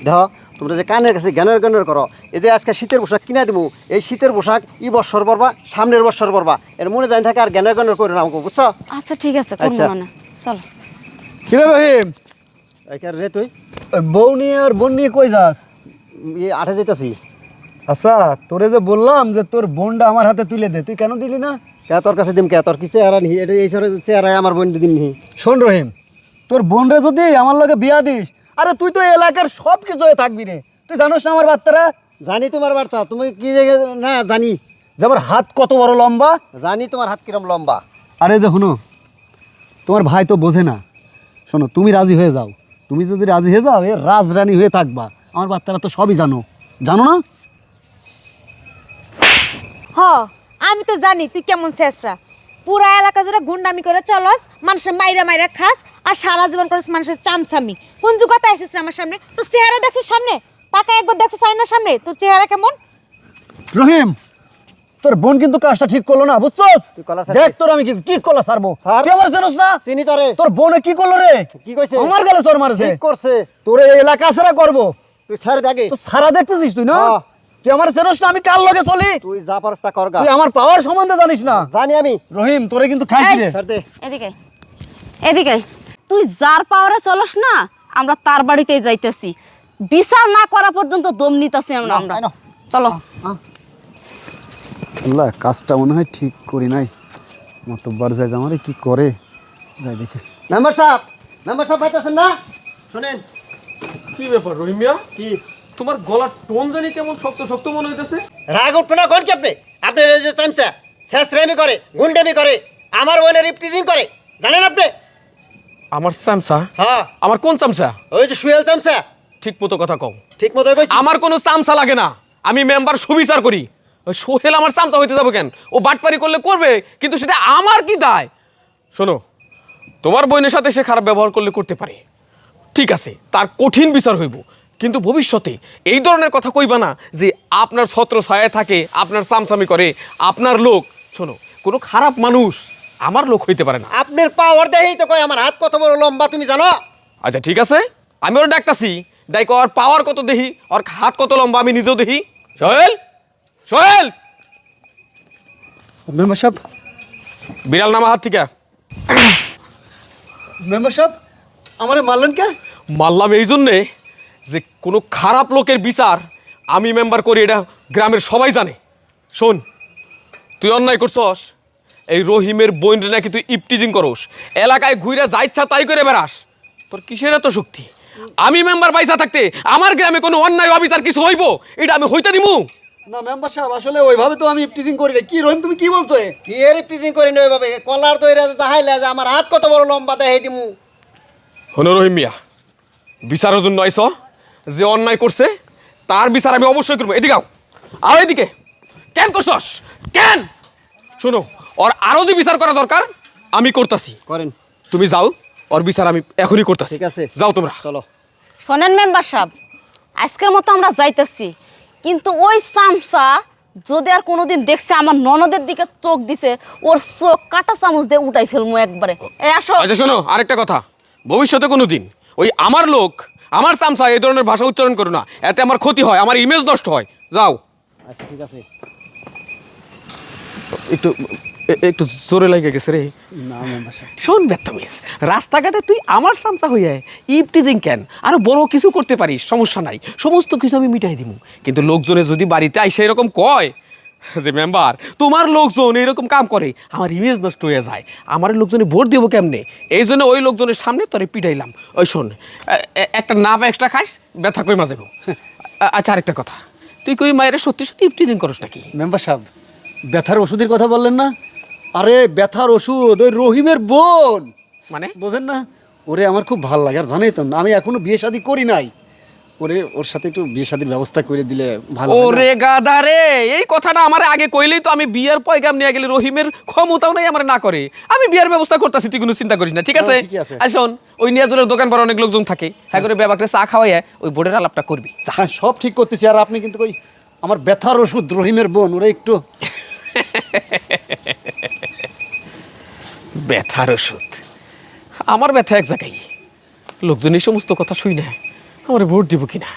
দেখো তোমরা যে কানের কাছে জ্ঞানের জ্ঞানের করো, এই যে আজকে শীতের পোশাক কিনা দেবো, এই শীতের পোশাক ই বৎসর পরবা, সামনের বৎসর পরবা, এর মনে জানি থাকে আর জ্ঞানের জ্ঞানের করে না আমাকে, বুঝছো? আচ্ছা ঠিক আছে, করবো আচ্ছা। মানে চলো। কিরে রহিম, রে তুই ওই বউ নিয়ে আর বোন নিয়ে কই যাস? আঠে যেতেছি। আচ্ছা, তোরে যে বললাম যে তোর বোনটা আমার হাতে তুলে দে, তুই কেন দিলি না? কে তোর কাছে দিম, কে তোর কি চেহারা নিহি, এটা এই চেহারায় আমার বোন দিম নিহি। শোন রহিম, তোর বোনরে যদি আমার লগে বিয়া দিস, আরে তুই তো এলাকার সব কিছু হয়ে থাকবি রে। তুই জানোস না আমার বাচ্চারা? জানি তোমার বার্তা, তুমি কি না জানি, যে আমার হাত কত বড় লম্বা। জানি তোমার হাত কিরম লম্বা। আরে যে শুনো, তোমার ভাই তো বোঝে না। শোনো, তুমি রাজি হয়ে যাও। তুমি যদি রাজি হয়ে যাও, এ রাজরানী হয়ে থাকবা। আমার বাচ্চারা তো সবই জানো, জানো না? হ, আমি তো জানি তুই কেমন শেষরা। পুরা এলাকা জুড়ে গুন্ডামি করে চলস, মানুষের মাইরা মাইরা খাস, আর সারা জীবন করিস মানুষের চামচামি। কোন যুগতে এসেছিস আমার সামনে? তোর চেহারা দেখছিস সামনে? টাকা একবার দেখছিস আয়নার সামনে? তোর চেহারা কেমন? রহিম, তোর বোন কিন্তু কাজটা ঠিক করলো না, বুঝছস? তুই কলা ছাড়বি? দেখ তোর আমি কি কলা ছাড়বো। ছাড়। তুই আমার জানোস না? চিনি তোরে। তোর বোনে কি করলো রে? কি কইছে? আমার গালে চোর মারছে। ঠিক করছে। তোর এই এলাকা ছাড়া করবো। তুই ছেড়ে দেখে, তো সারা দেখতেছিস তুই না? হ্যাঁ। তুই আমার জানোস না আমি কার লগে চলি? তুই যা পারস তা করগা। তুই আমার পাওয়ার সম্বন্ধে জানিস না। জানি আমি। রহিম, তোরে কিন্তু খাইছি রে। ছেড়ে দে। এদিকে এদিকে, তুই যার পাওয়ারে চলস না, আমরা তার বাড়িতেই যাইতেছি। বিচার না করা পর্যন্ত দম নিতেছি আমরা। তাই না? চলো। আল্লাহ, কাজটা মনে হয় ঠিক করি নাই। মতব্বার যায় আমারে কি করে, যাই দেখি। মেম্বার সাহেব পাইতেছেন না? শুনেন। কি ব্যাপার রহিম মিয়া, কি তোমার গলার টোন জানি কেমন শক্ত শক্ত মনে হইতেছে। রাগ উঠবে না? কোন কি আপনি? আপনার এই যে চামচা শেষরেমি করে, গুন্ডামি করে, আমার বোনের রিপটিজিং করে, জানেন আপনি? আমার চামচা? হ্যাঁ, আমার কোন চামচা? ওই যে সুয়েল চামচা। ঠিক মতো কথা কও। ঠিক মতো কইছি। আমার কোনো চামচা লাগে না, আমি মেম্বার সুবিচার করি। ওই সোহেল আমার চামচা হইতে যাবো কেন? ও বাটপারি করলে করবে, কিন্তু সেটা আমার কি দায়? শোনো, তোমার বোনের সাথে সে খারাপ ব্যবহার করলে করতে পারে, ঠিক আছে, তার কঠিন বিচার হইব। কিন্তু ভবিষ্যতে এই ধরনের কথা কইবা না যে আপনার ছত্র ছায়া থাকে, আপনার চামচামি করে, আপনার লোক। শোনো, কোনো খারাপ মানুষ আমার লোক হইতে পারে না। আপনার পাওয়ার দেহেই তো কয় আমার হাত কত বড় লম্বা, তুমি জানো? আচ্ছা ঠিক আছে, আমি ওরা ডাকতাছি, ডাইক ওর পাওয়ার কত দেখি, ওর হাত কত লম্বা আমি নিজেও দেখি। সোহেল, সোহেল, মেম্বার সাহেব, বিড়াল নামা হাত থেকে। মেম্বার সাহেব, আমারে মারলেন কে? মারলাম এই জন্যে যে কোনো খারাপ লোকের বিচার আমি মেম্বার করি, এটা গ্রামের সবাই জানে। শোন, তুই অন্যায় করছস, এই রহিমের বোনরে নাকি তুই ইপটিজিং করস, এলাকায় ঘুরে যা ইচ্ছা তাই করে বেড়াস। তোর কিসের এত শক্তি? আমি মেম্বার পয়সা থাকতে আমার গ্রামে কোনো অন্যায় অবিচার কিছু হইব, এটা আমি হইতে দিমু? না মেম্বার সাহেব, আসলে ওইভাবে তো আমি টিচিং করি না। কি রহিম, তুমি কি বলছো? কি এর রিপটিজিং করি না ওইভাবে? কলার দইরা দেখাইলে যে আমার হাত কত বড় লম্বা দেখাই দিমু। হনো রহিম মিয়া, বিচারের জন্য আইস, যে অন্যায় করছে তার বিচার আমি অবশ্যই করবো। এদিকে আও এদিকে। কেন করছস কেন? শোনো, ওর আরো যে বিচার করা দরকার আমি করতেছি, করেন। তুমি যাও, ওর বিচার আমি এখনই করতেছি। ঠিক আছে, যাও তোমরা। চলো। শোনেন মেম্বার সাহেব, আজকের মতো আমরা যাইতেছি, কিন্তু ওই চামচা যদি আর কোনোদিন দেখছে আমার ননদের দিকে চোখ দিছে, ওর চোখ কাটা চামচ দিয়ে উঠাই ফেলবো একবারে। এই আসো। আচ্ছা শোনো, আরেকটা কথা, ভবিষ্যতে কোনো দিন ওই আমার লোক, আমার চামচা এই ধরনের ভাষা উচ্চারণ করো না, এতে আমার ক্ষতি হয়, আমার ইমেজ নষ্ট হয়। যাও। আচ্ছা ঠিক আছে। একটু একটু জোরে লাগে গেছে রে। না মেম্বার সাহেব, শোন বেত্তমিস, রাস্তাঘাটে তুই আমার চামচা হইয়া ইপটিজিং কেন? আরো বড় কিছু করতে পারিস, সমস্যা নাই, সমস্ত কিছু আমি মিটাই দিব। কিন্তু লোকজনে যদি বাড়িতে আইসে এরকম কয় যে মেম্বার তোমার লোকজন এরকম কাম করে, আমার ইমেজ নষ্ট হয়ে যায়, আমার লোকজনে ভোট দেবো কেমনে? এই জন্য ওই লোকজনের সামনে তোরে পিটাইলাম। ওই শোন, একটা নাপ এক্সট্রা খাইস, ব্যথা কই মাঝে। আচ্ছা আরেকটা কথা, তুই কই মায়ের সত্যি সত্যি ইপটিজিং করস নাকি? মেম্বার সাহেব, ব্যথার ওষুধের কথা বললেন না? আরে ব্যথার ওষুধ ওই রহিমের বোন, মানে বোঝেন না? ওরে আমার খুব ভালো লাগে। আর জানেই তো না, আমি এখনো বিয়ে শাদী করি নাই। ওরে ওর সাথে একটু বিয়ে শাদীর ব্যবস্থা করে দিলে ভালো হয় না? ওরে গাদা রে, এই কথাটা আমার আগে কইলেই তো আমি বিয়ের পয়গাম নিয়ে গেলে রহিমের ক্ষমতাও নাই আমার না করে। আমি বিয়ের ব্যবস্থা করতেছি, তুই কোনো চিন্তা করিস না, ঠিক আছে? ঠিকই আছে। আর শোন, ওই নিয়াজুলের দোকান পর অনেক লোকজন থাকে, হ্যাঁ করে ব্যাপারে চা খাওয়াইয়া ওই বোর্ডের আলাপটা করবি। হ্যাঁ, সব ঠিক করতেছি। আর আপনি কিন্তু কই আমার ব্যথার ওষুধ রহিমের বোন, ওরে একটু ব্যথার ওষুধ? আমার ব্যথা এক জায়গায়, লোকজন এই সমস্ত কথা শুই না আমার ভোট দিব কিনা।